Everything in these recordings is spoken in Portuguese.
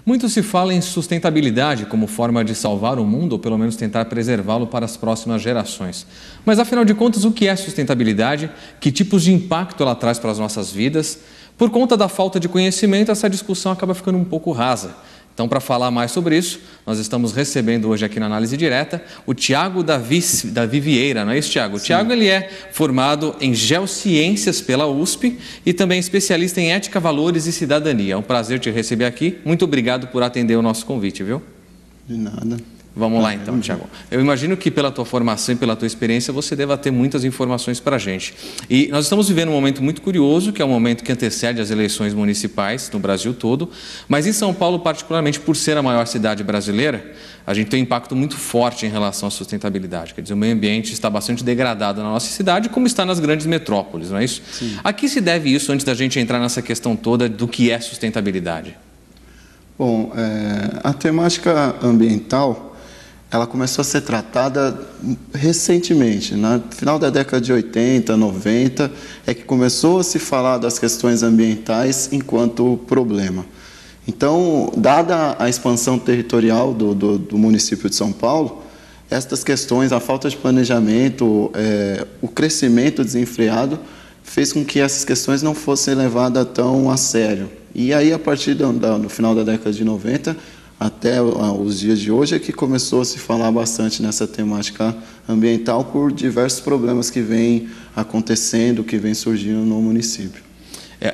Muito se fala em sustentabilidade como forma de salvar o mundo, ou pelo menos tentar preservá-lo para as próximas gerações. Mas, afinal de contas, o que é sustentabilidade? Que tipos de impacto ela traz para as nossas vidas? Por conta da falta de conhecimento, essa discussão acaba ficando um pouco rasa. Então, para falar mais sobre isso, nós estamos recebendo hoje aqui na Análise Direta o Tiago Davi Vieira, não é isso, Tiago? O Tiago, ele é formado em Geociências pela USP e também especialista em Ética, Valores e Cidadania. É um prazer te receber aqui. Muito obrigado por atender o nosso convite, viu? De nada. Vamos lá então, Tiago. Eu imagino que pela tua formação e pela tua experiência você deva ter muitas informações para a gente. E nós estamos vivendo um momento muito curioso, que é um momento que antecede as eleições municipais no Brasil todo, mas em São Paulo, particularmente por ser a maior cidade brasileira, a gente tem um impacto muito forte em relação à sustentabilidade. Quer dizer, o meio ambiente está bastante degradado na nossa cidade, como está nas grandes metrópoles, não é isso? Sim. A que se deve isso antes da gente entrar nessa questão toda do que é sustentabilidade? Bom, a temática ambiental, ela começou a ser tratada recentemente, no final da década de 80, 90, é que começou a se falar das questões ambientais enquanto problema. Então, dada a expansão territorial do município de São Paulo, estas questões, a falta de planejamento, o crescimento desenfreado, fez com que essas questões não fossem levadas tão a sério. E aí, a partir do final da década de 90, até os dias de hoje, é que começou a se falar bastante nessa temática ambiental por diversos problemas que vêm acontecendo, que vêm surgindo no município.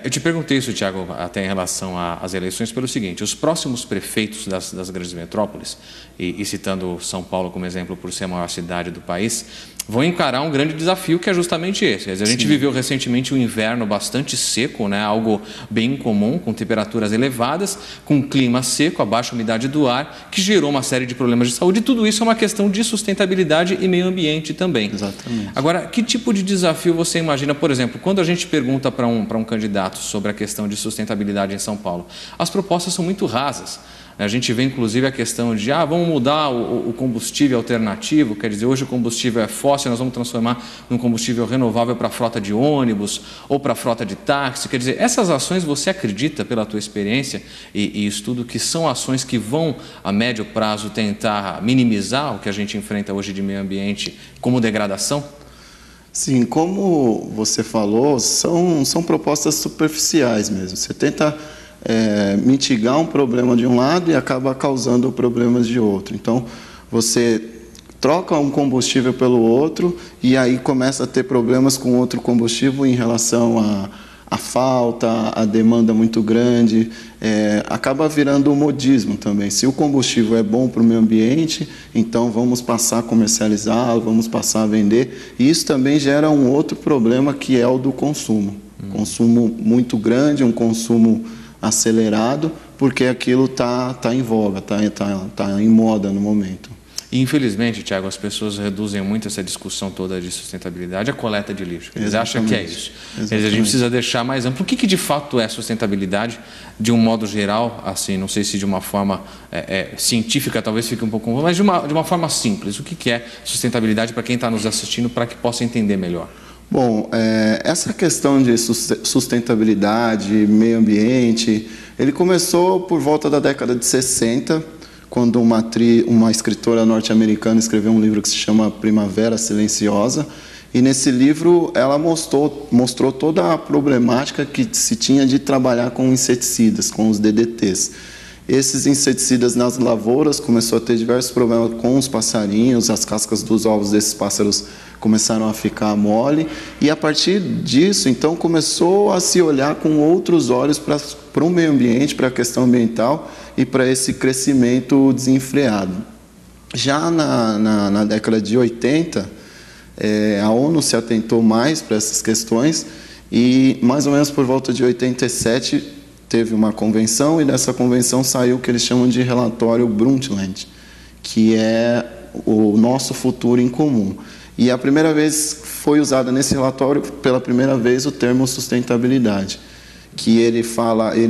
Eu te perguntei isso, Tiago, até em relação às eleições, pelo seguinte: os próximos prefeitos das grandes metrópoles, e citando São Paulo como exemplo por ser a maior cidade do país, vão encarar um grande desafio, que é justamente esse. Quer dizer, a gente viveu recentemente um inverno bastante seco, né? Algo bem incomum, com temperaturas elevadas, com clima seco, a baixa umidade do ar, que gerou uma série de problemas de saúde. E tudo isso é uma questão de sustentabilidade e meio ambiente também. Exatamente. Agora, que tipo de desafio você imagina, por exemplo, quando a gente pergunta para um candidato sobre a questão de sustentabilidade em São Paulo? As propostas são muito rasas. A gente vê, inclusive, a questão de vamos mudar o combustível alternativo, quer dizer, hoje o combustível é fóssil, nós vamos transformar num combustível renovável para a frota de ônibus ou para a frota de táxi. Quer dizer, essas ações, você acredita, pela tua experiência e estudo, que são ações que vão, a médio prazo, tentar minimizar o que a gente enfrenta hoje de meio ambiente como degradação? Sim, como você falou, são propostas superficiais mesmo. Você tenta mitigar um problema de um lado e acaba causando problemas de outro. Então, você troca um combustível pelo outro e aí começa a ter problemas com outro combustível em relação à falta, a demanda muito grande, acaba virando um modismo também. Se o combustível é bom para o meio ambiente, então vamos passar a comercializá-lo, vamos passar a vender. E isso também gera um outro problema, que é o do consumo. Consumo muito grande, um consumo acelerado, porque aquilo está em voga, está em moda no momento. E, infelizmente, Tiago, as pessoas reduzem muito essa discussão toda de sustentabilidade à coleta de lixo. Eles acham que é isso. A gente precisa deixar mais amplo. O que de fato é sustentabilidade, de um modo geral, assim, não sei se de uma forma científica talvez fique um pouco, mas de uma forma simples. O que é sustentabilidade para quem está nos assistindo, para que possa entender melhor? Bom, essa questão de sustentabilidade, meio ambiente, ele começou por volta da década de 60, quando uma escritora norte-americana escreveu um livro que se chama Primavera Silenciosa, e nesse livro ela mostrou toda a problemática que se tinha de trabalhar com inseticidas, com os DDTs. Esses inseticidas nas lavouras começou a ter diversos problemas com os passarinhos, as cascas dos ovos desses pássaros começaram a ficar mole, e a partir disso, então, começou a se olhar com outros olhos para o meio ambiente, para a questão ambiental e para esse crescimento desenfreado. Já na década de 80, a ONU se atentou mais para essas questões e, mais ou menos por volta de 87, teve uma convenção, e dessa convenção saiu o que eles chamam de relatório Brundtland, que é o nosso futuro em comum. E a primeira vez foi usada nesse relatório, pela primeira vez, o termo sustentabilidade, que ele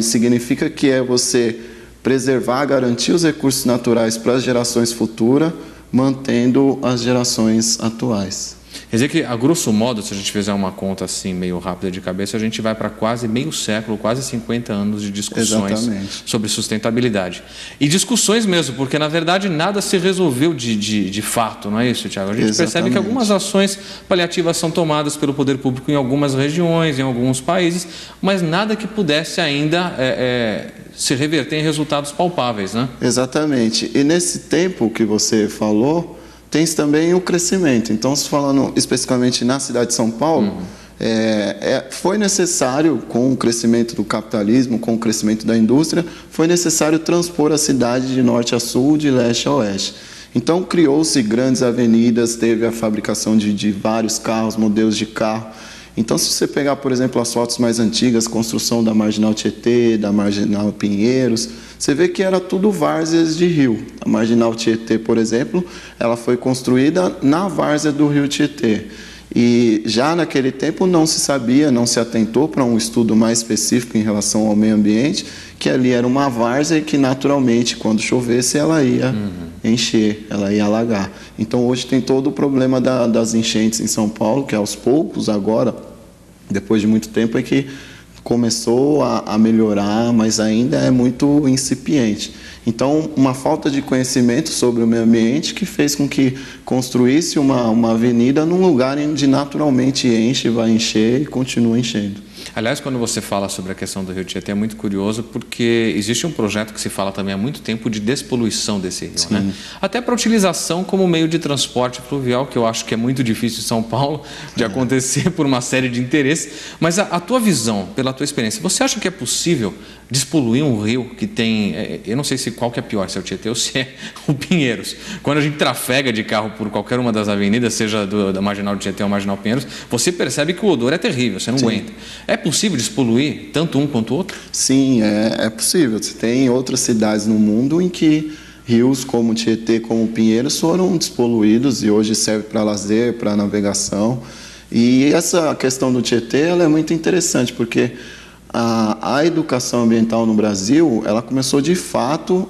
significa que é você preservar, garantir os recursos naturais para as gerações futuras, mantendo as gerações atuais. Quer dizer que, a grosso modo, se a gente fizer uma conta assim meio rápida de cabeça, a gente vai para quase meio século, quase 50 anos de discussões sobre sustentabilidade. E discussões mesmo, porque na verdade nada se resolveu de fato, não é isso, Tiago? A gente percebe que algumas ações paliativas são tomadas pelo poder público em algumas regiões, em alguns países, mas nada que pudesse ainda se reverter em resultados palpáveis, né? Exatamente. E nesse tempo que você falou, tem também o crescimento. Então, se falando especificamente na cidade de São Paulo, foi necessário, com o crescimento do capitalismo, com o crescimento da indústria, foi necessário transpor a cidade de norte a sul, de leste a oeste. Então, criou-se grandes avenidas, teve a fabricação de vários carros, modelos de carro. Então, se você pegar, por exemplo, as fotos mais antigas, construção da Marginal Tietê, da Marginal Pinheiros, você vê que era tudo várzeas de rio. A Marginal Tietê, por exemplo, ela foi construída na várzea do rio Tietê. E já naquele tempo não se sabia, não se atentou para um estudo mais específico em relação ao meio ambiente, que ali era uma várzea e que naturalmente, quando chovesse, ela ia encher, ela ia alagar. Então hoje tem todo o problema das enchentes em São Paulo, que aos poucos agora, depois de muito tempo, é que começou a melhorar, mas ainda é muito incipiente. Então, uma falta de conhecimento sobre o meio ambiente que fez com que construísse uma avenida num lugar onde naturalmente enche, vai encher e continua enchendo. Aliás, quando você fala sobre a questão do Rio Tietê, é muito curioso porque existe um projeto que se fala também há muito tempo de despoluição desse rio, né? Até para utilização como meio de transporte fluvial, que eu acho que é muito difícil em São Paulo de acontecer por uma série de interesses. Mas a tua visão, pela tua experiência, você acha que é possível despoluir um rio que tem, eu não sei se qual que é pior, se é o Tietê ou se é o Pinheiros. Quando a gente trafega de carro por qualquer uma das avenidas, seja da Marginal Tietê ou Marginal Pinheiros, você percebe que o odor é terrível, você não aguenta. É possível despoluir tanto um quanto o outro? Sim, é possível. Você tem outras cidades no mundo em que rios como o Tietê, como o Pinheiros foram despoluídos e hoje serve para lazer, para navegação. E essa questão do Tietê ela é muito interessante, porque a educação ambiental no Brasil, ela começou de fato,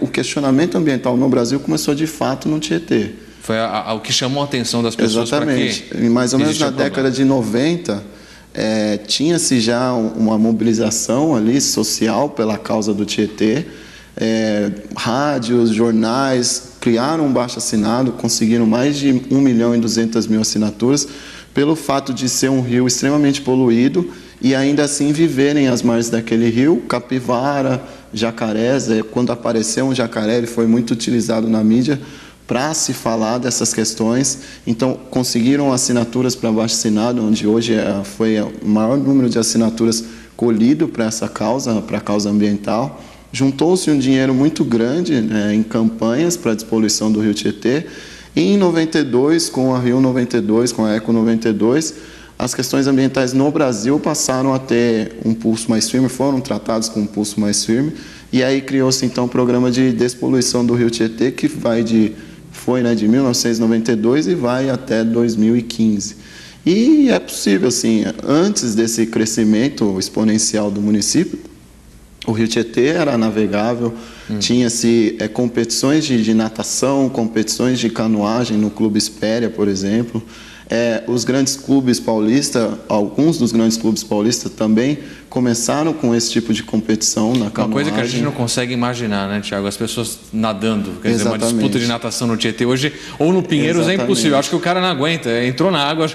o questionamento ambiental no Brasil começou de fato no Tietê. Foi o que chamou a atenção das pessoas. Exatamente. Para que mais ou menos na década de 90, tinha-se já uma mobilização ali social pela causa do Tietê. Rádios, jornais criaram um baixo-assinado, conseguiram mais de 1.200.000 assinaturas pelo fato de ser um rio extremamente poluído e ainda assim viverem às margens daquele rio, capivara, jacarés. Quando apareceu um jacaré, ele foi muito utilizado na mídia para se falar dessas questões. Então, conseguiram assinaturas para abaixo-assinado, onde hoje foi o maior número de assinaturas colhido para essa causa, para a causa ambiental. Juntou-se um dinheiro muito grande em campanhas para a despoluição do rio Tietê. E em 92, com a Rio 92, com a Eco 92, as questões ambientais no Brasil passaram a ter um pulso mais firme, foram tratados com um pulso mais firme, e aí criou-se então o programa de despoluição do rio Tietê, que foi de 1992 e vai até 2015. E é possível, assim, antes desse crescimento exponencial do município, o rio Tietê era navegável, tinha-se competições de natação, competições de canoagem no Clube Espéria, por exemplo. Os grandes clubes paulistas, alguns dos grandes clubes paulistas também começaram com esse tipo de competição na canoagem. Uma coisa que a gente não consegue imaginar, né, Tiago? As pessoas nadando, quer dizer, uma disputa de natação no Tietê hoje, ou no Pinheiros, é impossível. Acho que o cara não aguenta, entrou na água,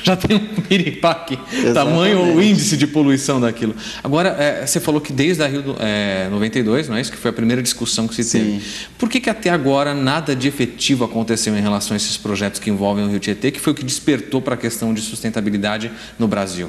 já tem um piripaque, tamanho o índice de poluição daquilo. Agora, você falou que desde a Rio 92, não é isso? Que foi a primeira discussão que se teve. Por que até agora nada de efetivo aconteceu em relação a esses projetos que envolvem o Rio Tietê, que foi o que despertou para a questão de sustentabilidade no Brasil?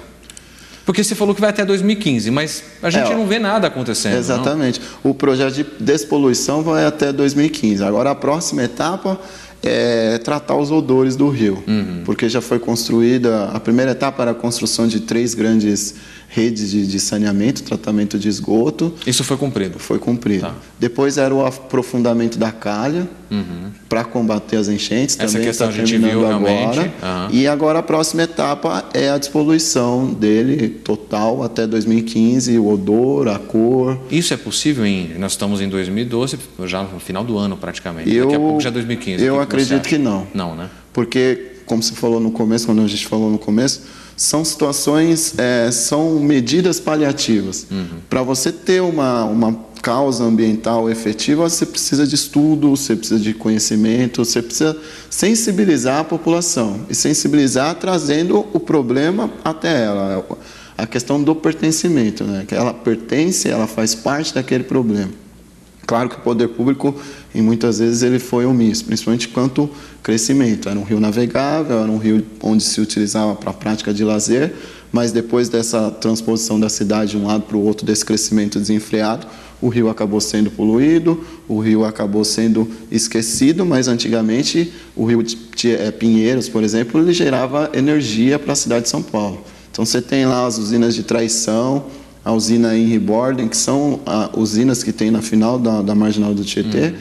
Porque você falou que vai até 2015, mas a gente não vê nada acontecendo. Exatamente. Não? O projeto de despoluição vai até 2015. Agora, a próxima etapa é tratar os odores do rio. Porque já foi construída... A primeira etapa era a construção de 3 grandes redes de saneamento, tratamento de esgoto. Isso foi cumprido? Foi cumprido. Tá. Depois era o aprofundamento da calha, para combater as enchentes. Essa também questão está a gente viu agora. realmente. E agora a próxima etapa é a despoluição dele total até 2015, o odor, a cor. Isso é possível? Nós estamos em 2012, já no final do ano praticamente. Daqui a pouco já é 2015. Eu acredito que não. Não, né? Porque como você falou no começo, quando a gente falou no começo, são situações, são medidas paliativas. Para você ter uma causa ambiental efetiva, você precisa de estudo, você precisa de conhecimento, você precisa sensibilizar a população. E sensibilizar trazendo o problema até ela. A questão do pertencimento, né? Que ela pertence, ela faz parte daquele problema. Claro que o poder público, e muitas vezes, ele foi omisso, principalmente quanto crescimento. Era um rio navegável, era um rio onde se utilizava para a prática de lazer, mas depois dessa transposição da cidade de um lado para o outro, desse crescimento desenfreado, o rio acabou sendo poluído, o rio acabou sendo esquecido, mas antigamente o rio Pinheiros, por exemplo, ele gerava energia para a cidade de São Paulo. Então você tem lá as usinas de Traição, a usina em Reborden, que são usinas que tem na final da Marginal do Tietê,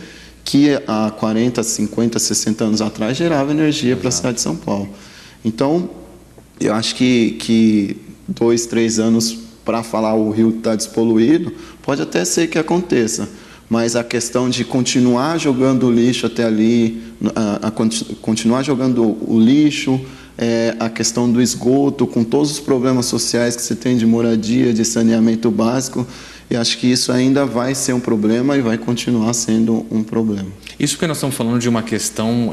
que há 40, 50, 60 anos atrás gerava energia para a cidade de São Paulo. Então, eu acho que 2, 3 anos para falar o rio está despoluído, pode até ser que aconteça, mas a questão de continuar jogando o lixo até ali, continuar jogando o lixo, a questão do esgoto, com todos os problemas sociais que você tem de moradia, de saneamento básico, e acho que isso ainda vai ser um problema e vai continuar sendo um problema. Isso porque nós estamos falando de uma questão,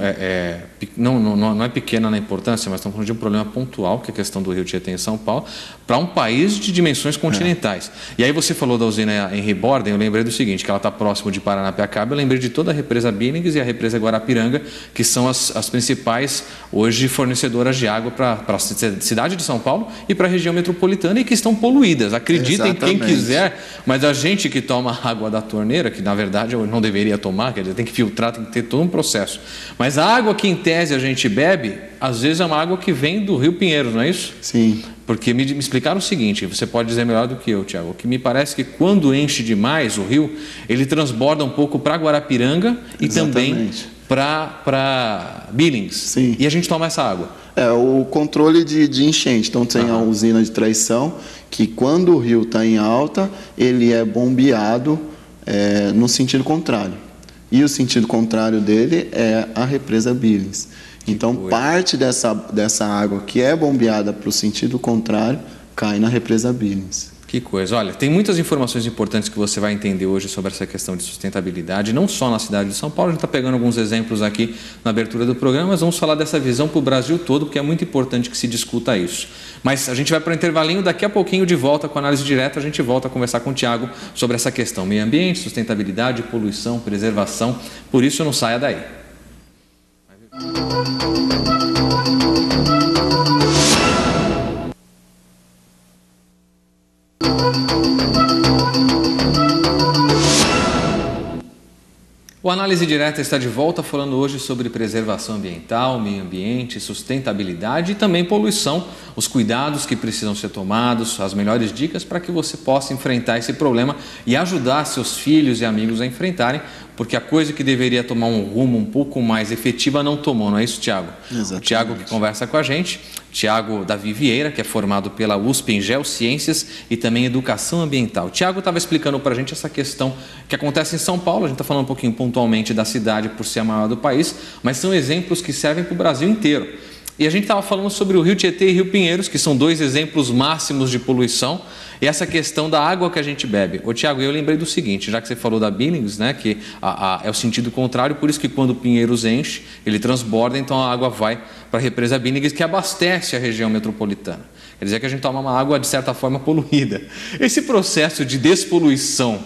não é pequena na importância, mas estamos falando de um problema pontual, que é a questão do Rio Tietê em São Paulo, para um país de dimensões continentais. E aí você falou da usina em Reborden, eu lembrei do seguinte, que ela está próximo de Paranapiacaba, eu lembrei de toda a represa Billings e a represa Guarapiranga, que são as principais, hoje, fornecedoras de água para a cidade de São Paulo e para a região metropolitana e que estão poluídas. Acreditem quem quiser, mas a gente que toma água da torneira, que na verdade eu não deveria tomar, quer dizer, tem que filtrar, tem que ter todo um processo. Mas a água que em tese a gente bebe, às vezes é uma água que vem do Rio Pinheiros, não é isso? Sim. Porque me explicaram o seguinte, você pode dizer melhor do que eu, Tiago, que me parece que quando enche demais o rio, ele transborda um pouco para Guarapiranga e também para Billings. Sim. E a gente toma essa água. O controle de enchente. Então tem a usina de Traição, que quando o rio está em alta, ele é bombeado no sentido contrário. E o sentido contrário dele é a represa Billings. Então, parte dessa água que é bombeada para o sentido contrário cai na represa Billings. Que coisa. Olha, tem muitas informações importantes que você vai entender hoje sobre essa questão de sustentabilidade, não só na cidade de São Paulo, a gente está pegando alguns exemplos aqui na abertura do programa, mas vamos falar dessa visão para o Brasil todo, porque é muito importante que se discuta isso. Mas a gente vai para o intervalinho, daqui a pouquinho de volta com a análise direta, a gente volta a conversar com o Tiago sobre essa questão, meio ambiente, sustentabilidade, poluição, preservação, por isso não saia daí. O Análise Direta está de volta falando hoje sobre preservação ambiental, meio ambiente, sustentabilidade e também poluição, os cuidados que precisam ser tomados, as melhores dicas para que você possa enfrentar esse problema e ajudar seus filhos e amigos a enfrentarem, porque a coisa que deveria tomar um rumo um pouco mais efetiva não tomou, não é isso, Tiago? Exatamente. O Tiago que conversa com a gente, Tiago Davi Vieira, que é formado pela USP em Geociências e também Educação Ambiental. O Tiago estava explicando para a gente essa questão que acontece em São Paulo, a gente está falando um pouquinho pontualmente da cidade por ser a maior do país, mas são exemplos que servem para o Brasil inteiro. E a gente estava falando sobre o Rio Tietê e Rio Pinheiros, que são dois exemplos máximos de poluição, e essa questão da água que a gente bebe. Ô, Tiago, eu lembrei do seguinte, já que você falou da Billings, né, que é o sentido contrário, por isso que quando o Pinheiros enche, ele transborda, então a água vai para a represa Billings, que abastece a região metropolitana. Quer dizer que a gente toma uma água, de certa forma, poluída. Esse processo de despoluição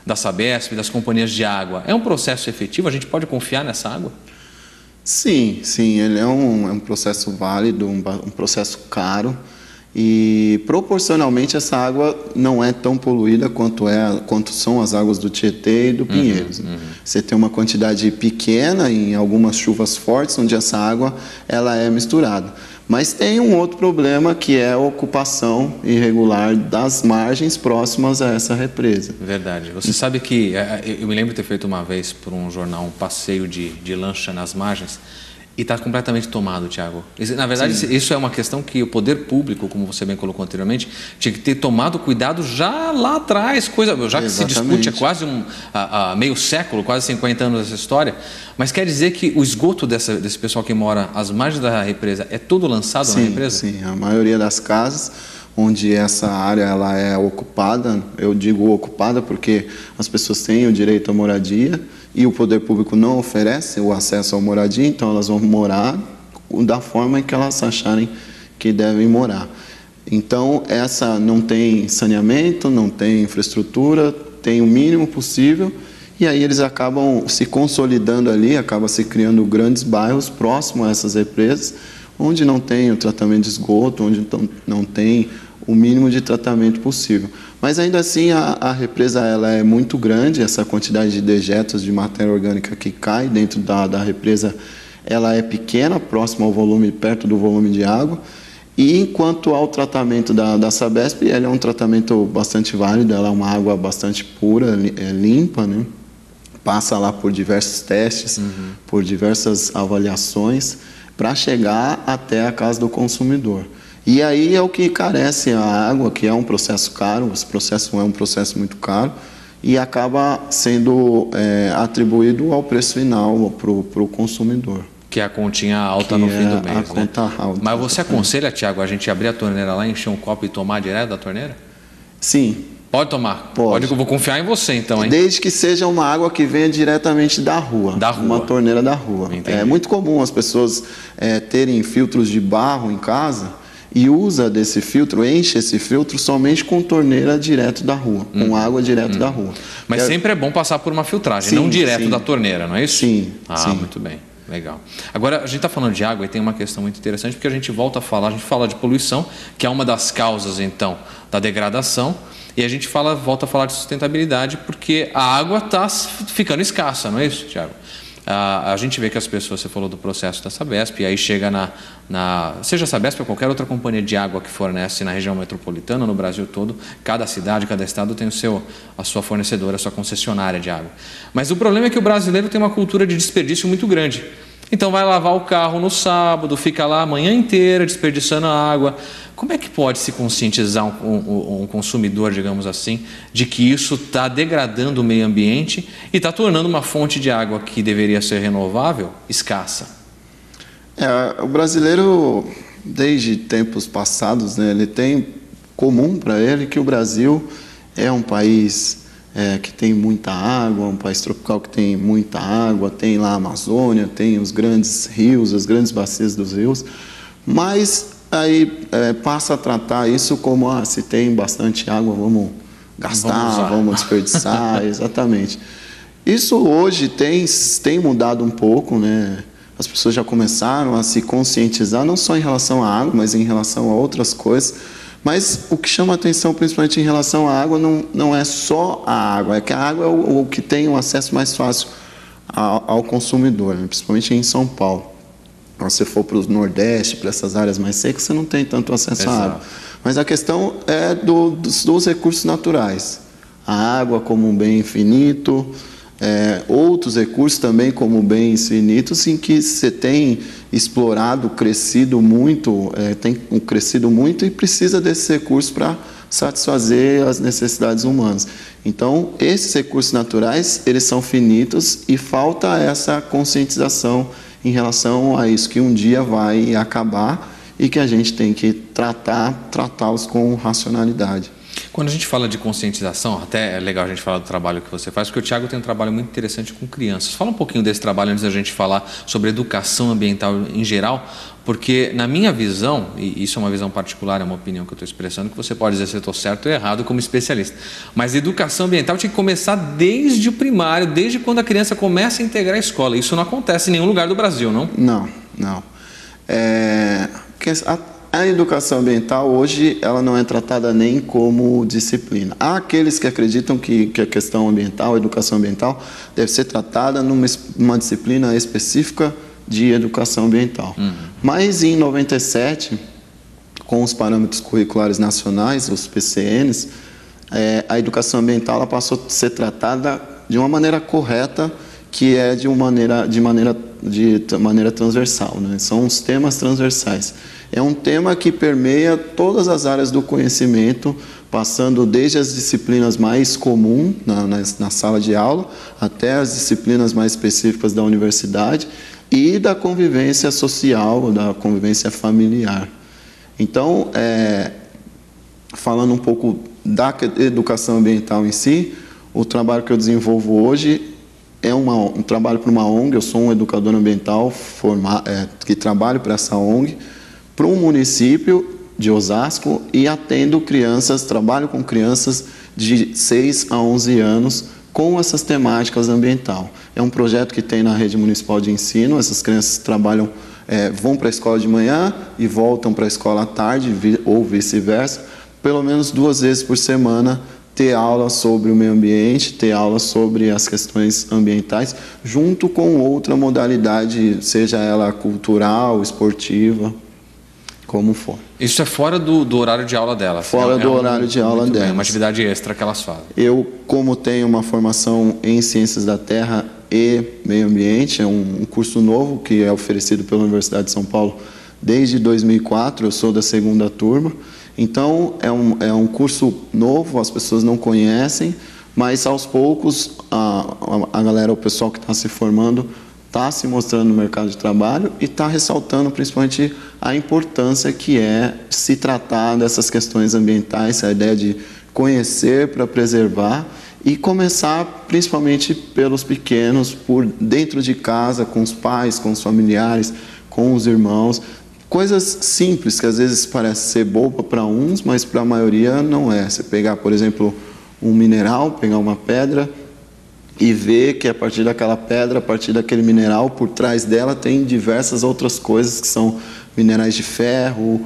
da Sabesp, das companhias de água, é um processo efetivo? A gente pode confiar nessa água? Sim, ele é um processo válido, um processo caro, e proporcionalmente essa água não é tão poluída quanto são as águas do Tietê e do Pinheiros. Você tem uma quantidade pequena em algumas chuvas fortes, onde essa água ela é misturada. Mas tem um outro problema, que é a ocupação irregular das margens próximas a essa represa. Verdade. Você sabe que eu me lembro de ter feito uma vez por um jornal um passeio de lancha nas margens, E está completamente tomado, Tiago. Na verdade, sim, isso é uma questão que o poder público, como você bem colocou anteriormente, tinha que ter tomado cuidado já lá atrás, já que se discute há quase meio século, quase 50 anos essa história. Mas quer dizer que o esgoto desse pessoal que mora às margens da represa é todo lançado na represa? Sim, a maioria das casas onde essa área ela é ocupada, eu digo ocupada porque as pessoas têm o direito à moradia e o poder público não oferece o acesso à moradia, então elas vão morar da forma em que elas acharem que devem morar. Então, essa não tem saneamento, não tem infraestrutura, tem o mínimo possível, e aí eles acabam se consolidando ali, acaba se criando grandes bairros próximos a essas represas, onde não tem o tratamento de esgoto, onde não tem o mínimo de tratamento possível. Mas ainda assim a represa ela é muito grande, essa quantidade de dejetos de matéria orgânica que cai dentro da represa, ela é pequena, próxima ao volume, perto do volume de água. E enquanto ao tratamento da Sabesp, ele é um tratamento bastante válido, ela é uma água bastante pura, limpa, né? Passa lá por diversos testes, por diversas avaliações, para chegar até a casa do consumidor. E aí é o que carece a água, que é um processo caro, esse processo é um processo muito caro, e acaba sendo atribuído ao preço final para o consumidor. Que é a continha alta no fim do mês, a conta alta. Mas você aconselha, Tiago, a gente abrir a torneira lá, encher um copo e tomar direto da torneira? Sim. Pode tomar? Pode. Eu vou confiar em você, então, hein? Desde que seja uma água que venha diretamente da rua. Da rua. Uma torneira da rua. Entendi. É muito comum as pessoas terem filtros de barro em casa e usa desse filtro, enche esse filtro somente com torneira direto da rua, com água direto da rua. Mas sempre é bom passar por uma filtragem, não direto da torneira, não é isso? Sim. Sim. Muito bem. Legal. Agora, a gente está falando de água e tem uma questão muito interessante, porque a gente volta a falar, a gente fala de poluição, que é uma das causas, então, da degradação, e a gente volta a falar de sustentabilidade, porque a água está ficando escassa, não é isso, Tiago? A gente vê que as pessoas, você falou do processo da Sabesp, e aí chega seja a Sabesp ou qualquer outra companhia de água que fornece na região metropolitana, no Brasil todo, cada cidade, cada estado tem a sua fornecedora, a sua concessionária de água. Mas o problema é que o brasileiro tem uma cultura de desperdício muito grande. Então vai lavar o carro no sábado, fica lá a manhã inteira desperdiçando a água. Como é que pode se conscientizar um consumidor, digamos assim, de que isso está degradando o meio ambiente e está tornando uma fonte de água que deveria ser renovável escassa? O brasileiro, desde tempos passados, né, ele tem comum para ele que o Brasil é um país que tem muita água, um país tropical que tem muita água, tem lá a Amazônia, tem os grandes rios, as grandes bacias dos rios, mas aí passa a tratar isso como, se tem bastante água, vamos gastar, vamos desperdiçar, exatamente. Isso hoje tem mudado um pouco, né? As pessoas já começaram a se conscientizar, não só em relação à água, mas em relação a outras coisas. Mas o que chama a atenção, principalmente em relação à água, não é só a água, é que a água é o que tem um acesso mais fácil ao consumidor, né? Principalmente em São Paulo. Se você for para o Nordeste, para essas áreas mais secas, você não tem tanto acesso à água. Mas a questão é dos recursos naturais. A água como um bem infinito, outros recursos também como bens finitos, em que você tem explorado, crescido muito e precisa desses recursos para satisfazer as necessidades humanas. Então, esses recursos naturais, eles são finitos e falta essa conscientização em relação a isso, que um dia vai acabar e que a gente tem que tratá-los com racionalidade. Quando a gente fala de conscientização, até é legal a gente falar do trabalho que você faz, porque o Tiago tem um trabalho muito interessante com crianças. Fala um pouquinho desse trabalho antes da gente falar sobre educação ambiental em geral, porque na minha visão, e isso é uma visão particular, é uma opinião que eu estou expressando, que você pode dizer se eu estou certo ou errado como especialista, mas educação ambiental tinha que começar desde o primário, desde quando a criança começa a integrar a escola. Isso não acontece em nenhum lugar do Brasil, não? Não. A educação ambiental hoje ela não é tratada nem como disciplina. Há aqueles que acreditam que a questão ambiental, a educação ambiental, deve ser tratada numa disciplina específica de educação ambiental. Mas em 97, com os parâmetros curriculares nacionais, os PCNs, a educação ambiental ela passou a ser tratada de uma maneira correta, que é de maneira de maneira transversal, né? São os temas transversais. É um tema que permeia todas as áreas do conhecimento, passando desde as disciplinas mais comuns na sala de aula, até as disciplinas mais específicas da universidade e da convivência social, da convivência familiar. Então, falando um pouco da educação ambiental em si, o trabalho que eu desenvolvo hoje é um trabalho para uma ONG. Eu sou um educador ambiental que trabalho para essa ONG, para um município de Osasco, e atendo crianças, trabalho com crianças de 6 a 11 anos com essas temáticas ambiental. É um projeto que tem na rede municipal de ensino. Essas crianças trabalham, vão para a escola de manhã e voltam para a escola à tarde, ou vice-versa, pelo menos 2 vezes por semana, ter aula sobre o meio ambiente, ter aula sobre as questões ambientais, junto com outra modalidade, seja ela cultural, esportiva, como for. Isso é fora do horário de aula delas? Fora do horário de aula delas. É uma atividade extra que elas fazem. Eu, como tenho uma formação em Ciências da Terra e Meio Ambiente, é um curso novo que é oferecido pela Universidade de São Paulo desde 2004, eu sou da 2ª turma. Então, é um curso novo, as pessoas não conhecem, mas aos poucos a galera, o pessoal que está se formando, está se mostrando no mercado de trabalho e está ressaltando principalmente a importância que é se tratar dessas questões ambientais, a ideia de conhecer para preservar e começar principalmente pelos pequenos, por dentro de casa, com os pais, com os familiares, com os irmãos. Coisas simples que às vezes parece ser boba para uns, mas para a maioria não é. Você pegar, por exemplo, um mineral, pegar uma pedra e ver que a partir daquela pedra, a partir daquele mineral, por trás dela tem diversas outras coisas que são minerais de ferro,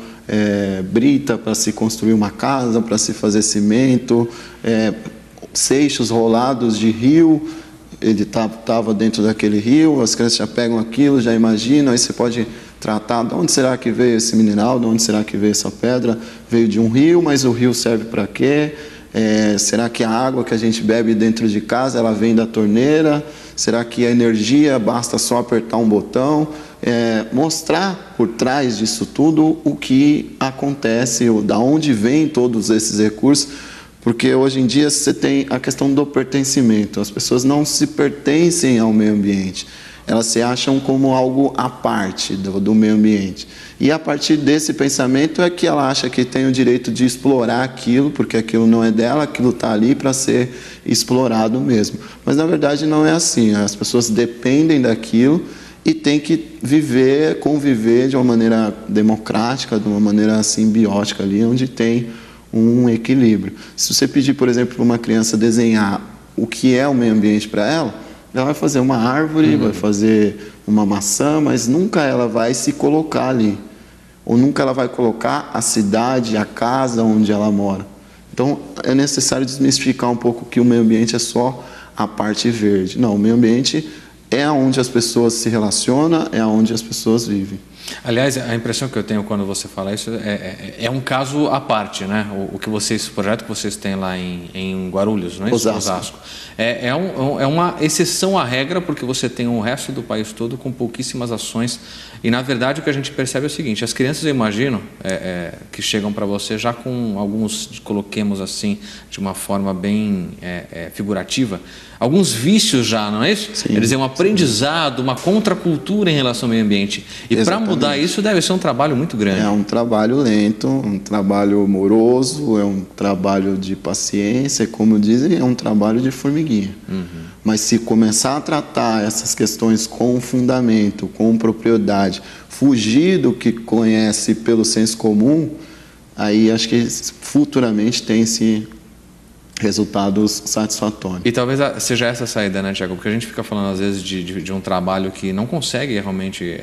brita para se construir uma casa, para se fazer cimento, seixos rolados de rio. Ele estava dentro daquele rio, as crianças já pegam aquilo, já imaginam, aí você pode tratar de onde será que veio esse mineral, de onde será que veio essa pedra. Veio de um rio, mas o rio serve para quê? Será que a água que a gente bebe dentro de casa, ela vem da torneira? Será que a energia basta só apertar um botão? Mostrar por trás disso tudo o que acontece, da onde vêm todos esses recursos, porque hoje em dia você tem a questão do pertencimento. As pessoas não se pertencem ao meio ambiente, elas se acham como algo à parte do meio ambiente. E a partir desse pensamento é que ela acha que tem o direito de explorar aquilo, porque aquilo não é dela, aquilo está ali para ser explorado mesmo. Mas na verdade não é assim. As pessoas dependem daquilo e têm que conviver de uma maneira democrática, de uma maneira simbiótica ali, onde tem um equilíbrio. Se você pedir, por exemplo, para uma criança desenhar o que é o meio ambiente para ela vai fazer uma árvore, vai fazer uma maçã, mas nunca ela vai se colocar ali. Ou nunca ela vai colocar a cidade, a casa onde ela mora. Então, é necessário desmistificar um pouco que o meio ambiente é só a parte verde. Não, o meio ambiente é onde as pessoas se relacionam, é onde as pessoas vivem. Aliás, a impressão que eu tenho quando você fala isso é um caso à parte, né? O projeto que vocês têm lá em Guarulhos, não é isso? Osasco. É uma exceção à regra, porque você tem o resto do país todo com pouquíssimas ações. E, na verdade, o que a gente percebe é o seguinte: as crianças, eu imagino, que chegam para você já com alguns, coloquemos assim, de uma forma bem figurativa, alguns vícios já, não é isso? Sim, eles têm um aprendizado, uma contracultura em relação ao meio ambiente. E para mudar isso deve ser um trabalho muito grande. É um trabalho lento, um trabalho moroso, é um trabalho de paciência, como dizem, é um trabalho de formiguinha. Mas se começar a tratar essas questões com fundamento, com propriedade, fugir do que conhece pelo senso comum, aí acho que futuramente tem-se resultados satisfatórios. E talvez seja essa a saída, né, Tiago? Porque a gente fica falando às vezes de um trabalho que não consegue realmente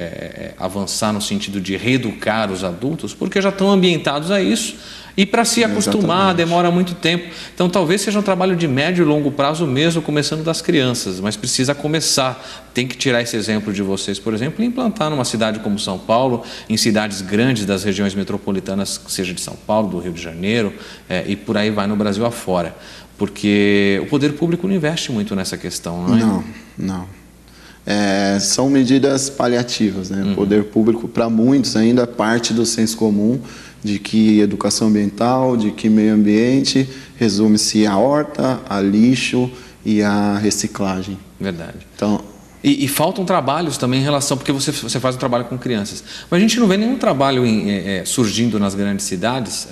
avançar no sentido de reeducar os adultos, porque já estão ambientados a isso. E para se acostumar demora muito tempo. Então talvez seja um trabalho de médio e longo prazo mesmo, começando das crianças, mas precisa começar. Tem que tirar esse exemplo de vocês, por exemplo, e implantar numa cidade como São Paulo, em cidades grandes das regiões metropolitanas, seja de São Paulo, do Rio de Janeiro, e por aí vai no Brasil afora. Porque o poder público não investe muito nessa questão, não é? Não. são medidas paliativas, né? O poder público, para muitos, ainda parte do senso comum de que educação ambiental, de que meio ambiente resume-se a horta, a lixo e a reciclagem. Verdade. Então, E faltam trabalhos também em relação, porque você faz um trabalho com crianças, mas a gente não vê nenhum trabalho surgindo nas grandes cidades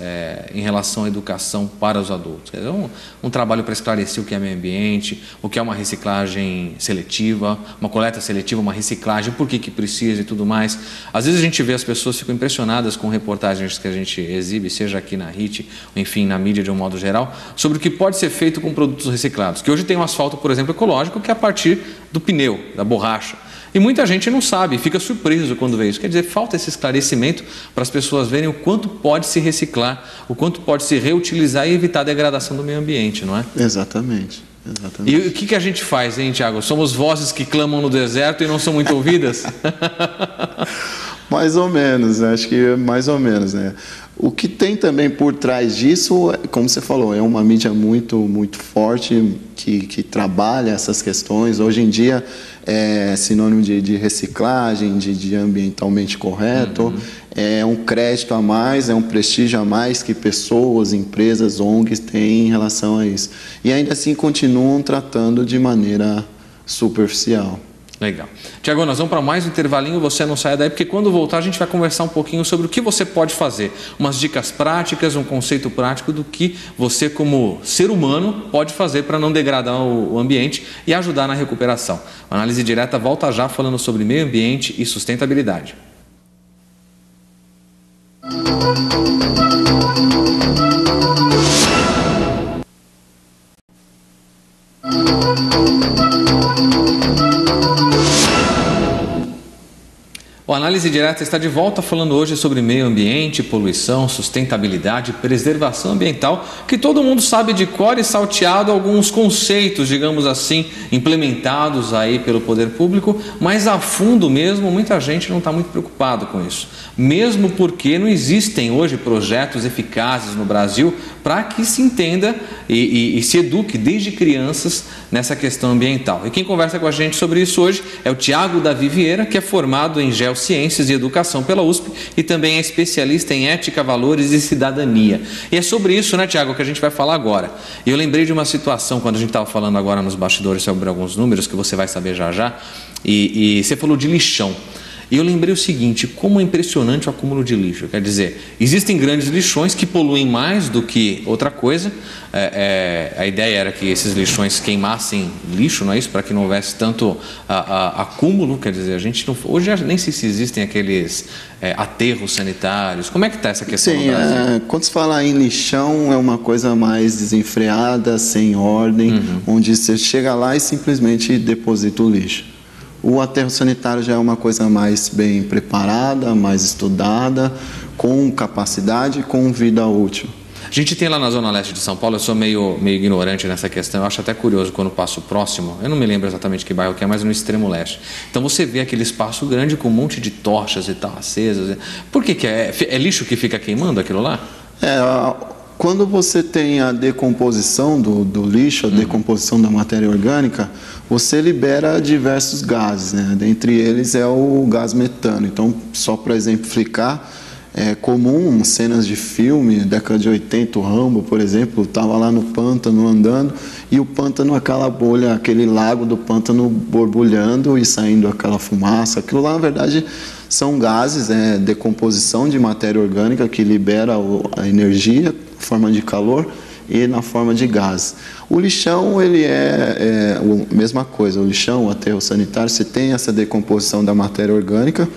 em relação à educação para os adultos. Quer dizer, um trabalho para esclarecer o que é meio ambiente, o que é uma reciclagem seletiva, uma coleta seletiva, uma reciclagem, por que precisa e tudo mais. Às vezes a gente vê as pessoas ficam impressionadas com reportagens que a gente exibe, seja aqui na RIT, ou enfim, na mídia de um modo geral, sobre o que pode ser feito com produtos reciclados. Que hoje tem um asfalto, por exemplo, ecológico, que é a partir do pneu, da borracha. E muita gente não sabe, fica surpreso quando vê isso. Quer dizer, falta esse esclarecimento para as pessoas verem o quanto pode se reciclar, o quanto pode se reutilizar e evitar a degradação do meio ambiente, não é? Exatamente. E o que a gente faz, hein, Tiago? Somos vozes que clamam no deserto e não são muito ouvidas? Mais ou menos, acho que mais ou menos, né? O que tem também por trás disso, como você falou, é uma mídia muito forte que trabalha essas questões. Hoje em dia é sinônimo de reciclagem, de ambientalmente correto, é um crédito a mais, é um prestígio a mais que pessoas, empresas, ONGs têm em relação a isso. E ainda assim continuam tratando de maneira superficial. Legal. Tiago, nós vamos para mais um intervalinho, você não saia daí, porque quando voltar a gente vai conversar um pouquinho sobre o que você pode fazer. Umas dicas práticas, um conceito prático do que você como ser humano pode fazer para não degradar o ambiente e ajudar na recuperação. A Análise Direta volta já falando sobre meio ambiente e sustentabilidade. O Análise Direta está de volta falando hoje sobre meio ambiente, poluição, sustentabilidade, preservação ambiental, que todo mundo sabe de cor e salteado alguns conceitos, digamos assim, implementados aí pelo poder público, mas a fundo mesmo muita gente não está muito preocupado com isso. Mesmo porque não existem hoje projetos eficazes no Brasil para que se entenda e se eduque desde crianças nessa questão ambiental. E quem conversa com a gente sobre isso hoje é o Tiago Davi Vieira, que é formado em Geociências e Educação pela USP e também é especialista em ética, valores e cidadania. E é sobre isso, né, Tiago, que a gente vai falar agora. E eu lembrei de uma situação, quando a gente estava falando agora nos bastidores sobre alguns números, que você vai saber já já, e você falou de lixão. E eu lembrei o seguinte, como é impressionante o acúmulo de lixo. Quer dizer, existem grandes lixões que poluem mais do que outra coisa. A ideia era que esses lixões queimassem lixo, não é isso? Para que não houvesse tanto acúmulo. Quer dizer, a gente não, hoje nem sei se existem aqueles aterros sanitários. Como é que está essa questão no Brasil? Quando se fala em lixão, é uma coisa mais desenfreada, sem ordem, onde você chega lá e simplesmente deposita o lixo. O aterro sanitário já é uma coisa mais bem preparada, mais estudada, com capacidade e com vida útil. A gente tem lá na Zona Leste de São Paulo, eu sou meio ignorante nessa questão, eu acho até curioso quando passo próximo, eu não me lembro exatamente que bairro que é, mas no extremo leste. Então você vê aquele espaço grande com um monte de tochas e tal, acesas. Por que é lixo que fica queimando aquilo lá? Quando você tem a decomposição do lixo, a decomposição da matéria orgânica, você libera diversos gases, né? Dentre eles é o gás metano. Então, só para exemplificar, é comum cenas de filme, década de 80, o Rambo, por exemplo, estava lá no pântano andando e o pântano, aquela bolha, aquele lago do pântano borbulhando e saindo aquela fumaça. Aquilo lá, na verdade, são gases, decomposição de matéria orgânica que libera a energia em forma de calor e na forma de gás. O lixão, ele é a mesma coisa. O lixão, o aterro sanitário, você tem essa decomposição da matéria orgânica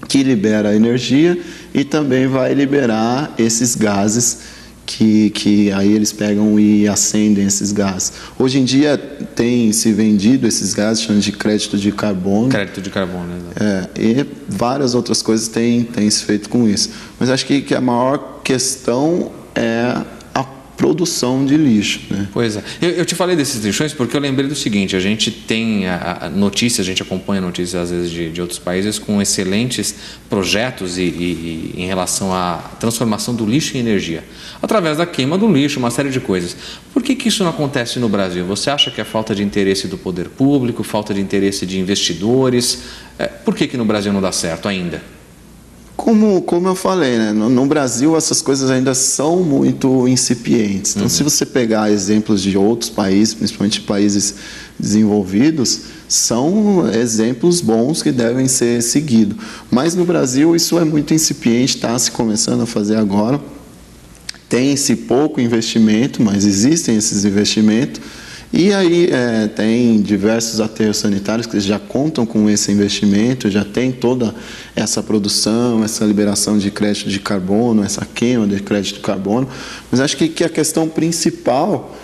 que libera energia e também vai liberar esses gases que aí eles pegam e acendem esses gases. Hoje em dia tem se vendido esses gases, chamam de crédito de carbono. Crédito de carbono, exato. E várias outras coisas têm se feito com isso. Mas acho que a maior questão é a produção de lixo, né? Pois é. Eu te falei desses lixões porque eu lembrei do seguinte: a gente tem notícias, a gente acompanha notícias às vezes de outros países com excelentes projetos em relação à transformação do lixo em energia, através da queima do lixo, uma série de coisas. Por que isso não acontece no Brasil? Você acha que é falta de interesse do poder público, falta de interesse de investidores? Por que no Brasil não dá certo ainda? Como eu falei, né? No Brasil essas coisas ainda são muito incipientes. Então, se você pegar exemplos de outros países, principalmente países desenvolvidos, são exemplos bons que devem ser seguidos. Mas no Brasil isso é muito incipiente, está se começando a fazer agora. Tem-se pouco investimento, mas existem esses investimentos. E aí tem diversos aterros sanitários que já contam com esse investimento, já tem toda essa produção, essa liberação de crédito de carbono, essa queima de crédito de carbono. Mas acho que a questão principal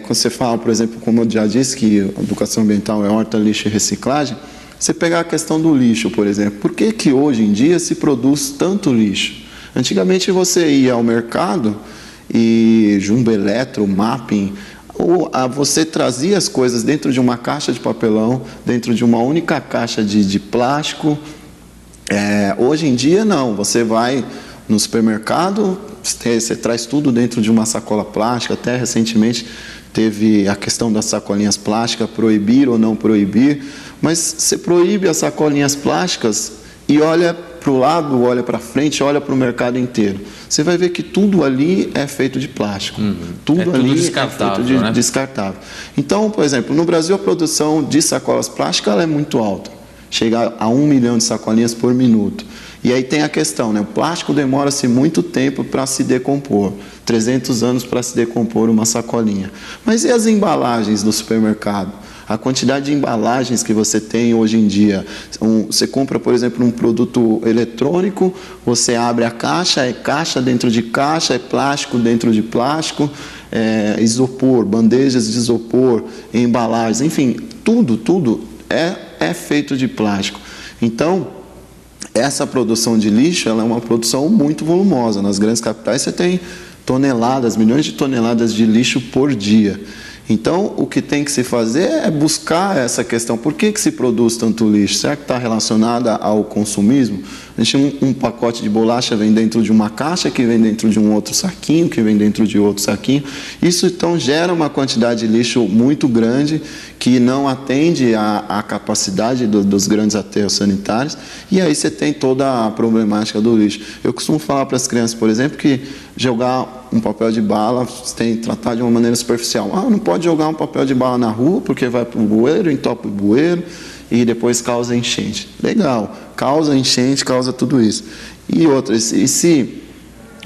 quando você fala, por exemplo, como eu já disse, que a educação ambiental é horta, lixo e reciclagem, você pegar a questão do lixo, por exemplo. Por que hoje em dia se produz tanto lixo? Antigamente você ia ao mercado e Jumbo Eletro, Mapping, ou você trazia as coisas dentro de uma caixa de papelão, dentro de uma única caixa de plástico. Hoje em dia não, você vai no supermercado, você traz tudo dentro de uma sacola plástica. Até recentemente teve a questão das sacolinhas plásticas, proibir ou não proibir, mas você proíbe as sacolinhas plásticas e olha para o lado, olha para frente, olha para o mercado inteiro. Você vai ver que tudo ali é feito de plástico. Tudo ali descartável, é feito de descartável. Então, por exemplo, no Brasil a produção de sacolas plásticas ela é muito alta. Chega a 1 milhão de sacolinhas por minuto. E aí tem a questão, né? O plástico demora-se muito tempo para se decompor. 300 anos para se decompor uma sacolinha. Mas e as embalagens do supermercado? A quantidade de embalagens que você tem hoje em dia. Você compra, por exemplo, um produto eletrônico, você abre a caixa, é caixa dentro de caixa, é plástico dentro de plástico, isopor, bandejas de isopor, embalagens, enfim, tudo é feito de plástico. Então, essa produção de lixo ela é uma produção muito volumosa. Nas grandes capitais você tem toneladas, milhões de toneladas de lixo por dia. Então, o que tem que se fazer é buscar essa questão. Por que se produz tanto lixo? Será que está relacionada ao consumismo? A gente, um pacote de bolacha vem dentro de uma caixa, que vem dentro de um outro saquinho, que vem dentro de outro saquinho. Isso, então, gera uma quantidade de lixo muito grande, que não atende à capacidade dos grandes aterros sanitários. E aí você tem toda a problemática do lixo. Eu costumo falar para as crianças, por exemplo, que jogar um papel de bala você tem que tratar de uma maneira superficial. Não pode jogar um papel de bala na rua porque vai para o bueiro, entope o bueiro e depois causa enchente. Legal, causa enchente, causa tudo isso. E outras, e se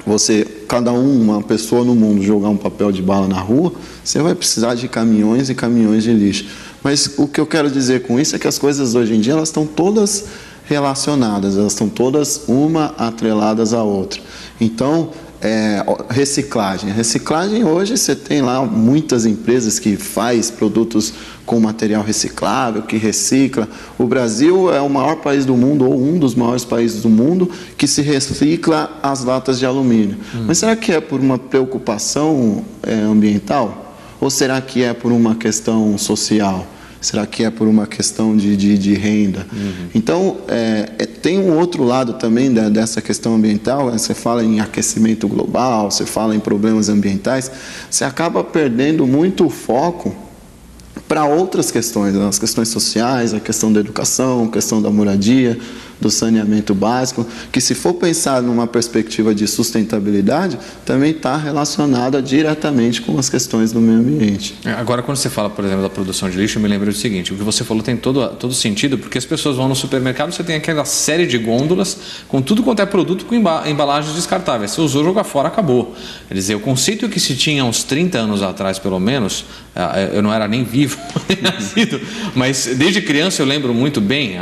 você, uma pessoa no mundo jogar um papel de bala na rua, você vai precisar de caminhões e caminhões de lixo. Mas o que eu quero dizer com isso é que as coisas hoje em dia elas estão todas relacionadas, elas estão todas uma atreladas à outra. Então, reciclagem. Reciclagem hoje você tem lá muitas empresas que faz produtos com material reciclável, que recicla. O Brasil é o maior país do mundo, ou um dos maiores países do mundo, que se recicla as latas de alumínio. Mas será que é por uma preocupação ambiental? Ou será que é por uma questão social? Será que é por uma questão de renda? Então, tem um outro lado também dessa questão ambiental. Você fala em aquecimento global, você fala em problemas ambientais, você acaba perdendo muito o foco para outras questões, as questões sociais, a questão da educação, a questão da moradia, do saneamento básico, que se for pensar numa perspectiva de sustentabilidade, também está relacionada diretamente com as questões do meio ambiente. Agora, quando você fala, por exemplo, da produção de lixo, eu me lembro do seguinte: o que você falou tem todo sentido, porque as pessoas vão no supermercado, você tem aquela série de gôndolas com tudo quanto é produto com embalagens descartáveis. Você usou, joga fora, acabou. Quer dizer, o conceito que se tinha uns 30 anos atrás, pelo menos, eu não era nem vivo, mas desde criança eu lembro muito bem,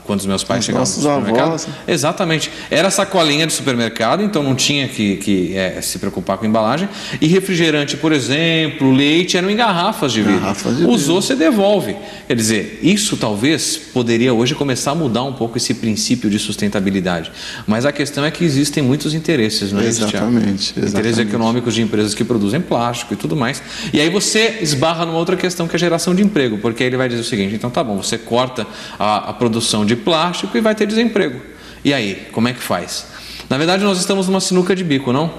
quando os meus pais chegar no nossos avós. Exatamente. Era sacolinha de supermercado, então não tinha que se preocupar com embalagem. E refrigerante, por exemplo, leite, eram em garrafas de vidro. Usou, você devolve. Quer dizer, isso talvez poderia hoje começar a mudar um pouco esse princípio de sustentabilidade. Mas a questão é que existem muitos interesses, não é isso, Thiago? Exatamente. Interesses econômicos de empresas que produzem plástico e tudo mais. E aí você esbarra numa outra questão, que é a geração de emprego, porque aí ele vai dizer o seguinte: então tá bom, você corta a produção de plástico e vai ter desemprego. E aí, como é que faz? Na verdade, nós estamos numa sinuca de bico, não?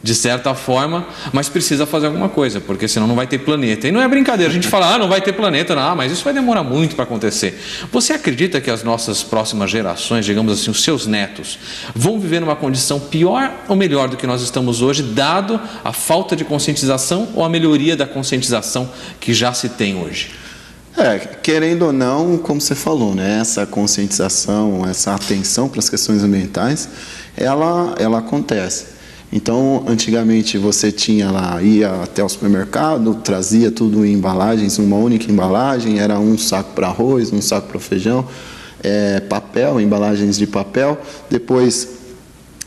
De certa forma, mas precisa fazer alguma coisa, porque senão não vai ter planeta. E não é brincadeira, a gente fala, não vai ter planeta, não, mas isso vai demorar muito para acontecer. Você acredita que as nossas próximas gerações, digamos assim, os seus netos, vão viver numa condição pior ou melhor do que nós estamos hoje, dado a falta de conscientização ou a melhoria da conscientização que já se tem hoje? Querendo ou não, como você falou, né, essa conscientização, essa atenção para as questões ambientais, ela acontece. Então, antigamente você ia até o supermercado, trazia tudo em embalagens, uma única embalagem, era um saco para arroz, um saco para feijão, papel, embalagens de papel. Depois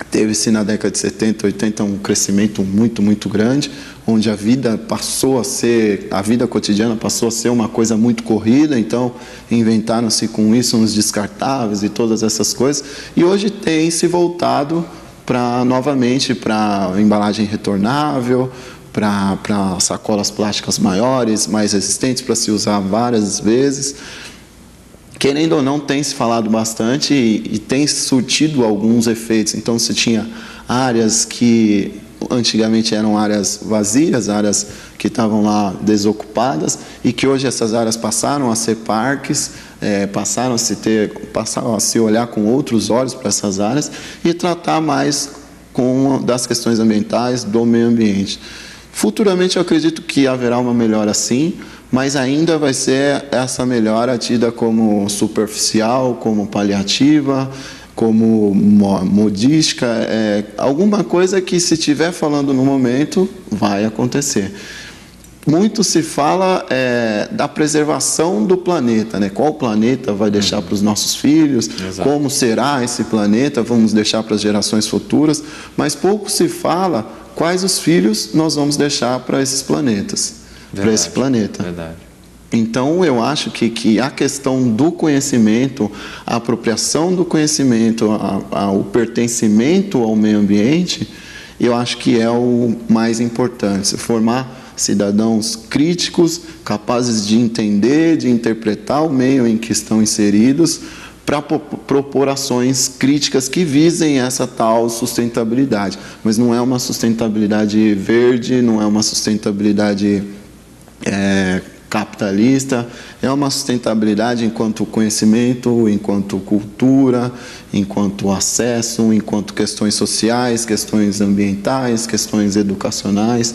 teve-se na década de 70, 80 um crescimento muito, muito grande, onde a vida cotidiana passou a ser uma coisa muito corrida, então inventaram-se com isso uns descartáveis e todas essas coisas, e hoje tem se voltado novamente para embalagem retornável, para sacolas plásticas maiores, mais resistentes, para se usar várias vezes. Querendo ou não, tem se falado bastante e tem surtido alguns efeitos. Então, você tinha áreas que antigamente eram áreas vazias, áreas que estavam lá desocupadas, e que hoje essas áreas passaram a ser parques, passaram a se olhar com outros olhos para essas áreas e tratar mais das questões ambientais, do meio ambiente. Futuramente eu acredito que haverá uma melhora sim, mas ainda vai ser essa melhora tida como superficial, como paliativa, como modística, alguma coisa que, se estiver falando no momento, vai acontecer. Muito se fala da preservação do planeta, né? Qual planeta vai deixar para os nossos filhos, Exato. Como será esse planeta, vamos deixar para as gerações futuras, mas pouco se fala quais os filhos nós vamos deixar para esses planetas, para esse planeta. Verdade. Então, eu acho que a questão do conhecimento, a apropriação do conhecimento, o pertencimento ao meio ambiente, eu acho que é o mais importante. Formar cidadãos críticos, capazes de entender, de interpretar o meio em que estão inseridos, para propor ações críticas que visem essa tal sustentabilidade. Mas não é uma sustentabilidade verde, não é uma sustentabilidade capitalista, é uma sustentabilidade enquanto conhecimento, enquanto cultura, enquanto acesso, enquanto questões sociais, questões ambientais, questões educacionais.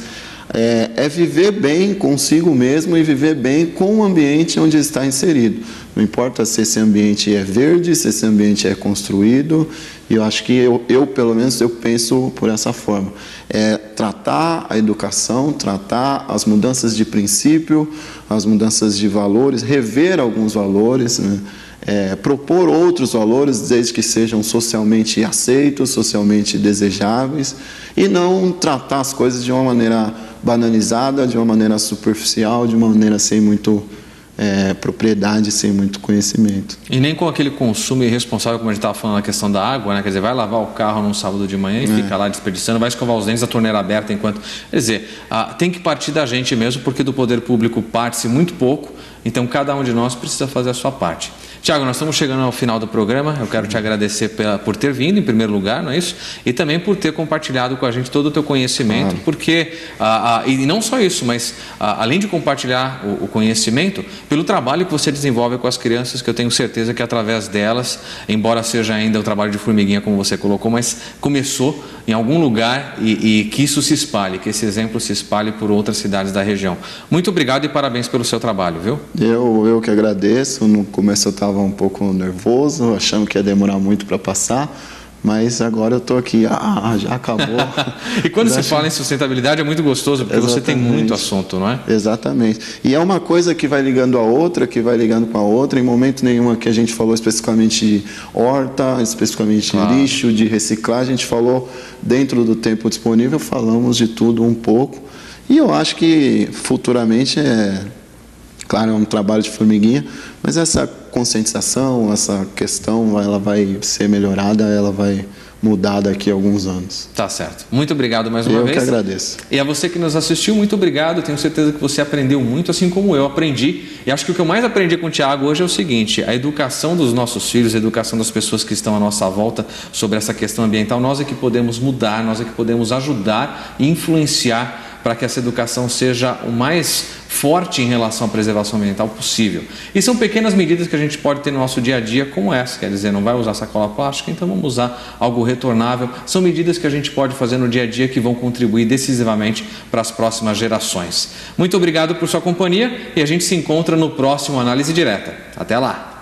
É viver bem consigo mesmo e viver bem com o ambiente onde está inserido. Não importa se esse ambiente é verde, se esse ambiente é construído, e eu acho que eu pelo menos, eu penso por essa forma. Tratar a educação, tratar as mudanças de princípio, as mudanças de valores, rever alguns valores, né? Propor outros valores, desde que sejam socialmente aceitos, socialmente desejáveis, e não tratar as coisas de uma maneira banalizada, de uma maneira superficial, de uma maneira sem muito propriedade, sem muito conhecimento. E nem com aquele consumo irresponsável, como a gente estava falando na questão da água, né? Quer dizer, vai lavar o carro num sábado de manhã e fica lá desperdiçando, vai escovar os dentes, a torneira aberta enquanto... Quer dizer, tem que partir da gente mesmo, porque do poder público parte-se muito pouco, então cada um de nós precisa fazer a sua parte. Tiago, nós estamos chegando ao final do programa. Eu quero te agradecer por ter vindo, em primeiro lugar, não é isso? E também por ter compartilhado com a gente todo o teu conhecimento, porque, e não só isso, mas além de compartilhar o conhecimento, pelo trabalho que você desenvolve com as crianças, que eu tenho certeza que através delas, embora seja ainda o trabalho de formiguinha, como você colocou, mas começou em algum lugar e que isso se espalhe, que esse exemplo se espalhe por outras cidades da região. Muito obrigado e parabéns pelo seu trabalho, viu? Eu que agradeço. No começo eu estava um pouco nervoso, achando que ia demorar muito para passar, Mas agora eu estou aqui, já acabou. E quando se fala em sustentabilidade é muito gostoso, porque você tem muito assunto, não é? Exatamente. E é uma coisa que vai ligando a outra, que vai ligando com a outra. Em momento nenhum que a gente falou especificamente de horta, especificamente de lixo, de reciclagem. A gente falou dentro do tempo disponível, falamos de tudo um pouco. E eu acho que futuramente claro, é um trabalho de formiguinha, mas essa conscientização, essa questão, ela vai ser melhorada, ela vai mudar daqui a alguns anos. Tá certo. Muito obrigado mais uma vez. Eu que agradeço. E a você que nos assistiu, muito obrigado. Tenho certeza que você aprendeu muito, assim como eu aprendi. E acho que o que eu mais aprendi com o Thiago hoje é o seguinte: a educação dos nossos filhos, a educação das pessoas que estão à nossa volta sobre essa questão ambiental, nós é que podemos mudar, nós é que podemos ajudar e influenciar para que essa educação seja o mais forte em relação à preservação ambiental possível. E são pequenas medidas que a gente pode ter no nosso dia a dia, como essa, quer dizer, não vai usar sacola plástica, então vamos usar algo retornável. São medidas que a gente pode fazer no dia a dia que vão contribuir decisivamente para as próximas gerações. Muito obrigado por sua companhia e a gente se encontra no próximo Análise Direta. Até lá!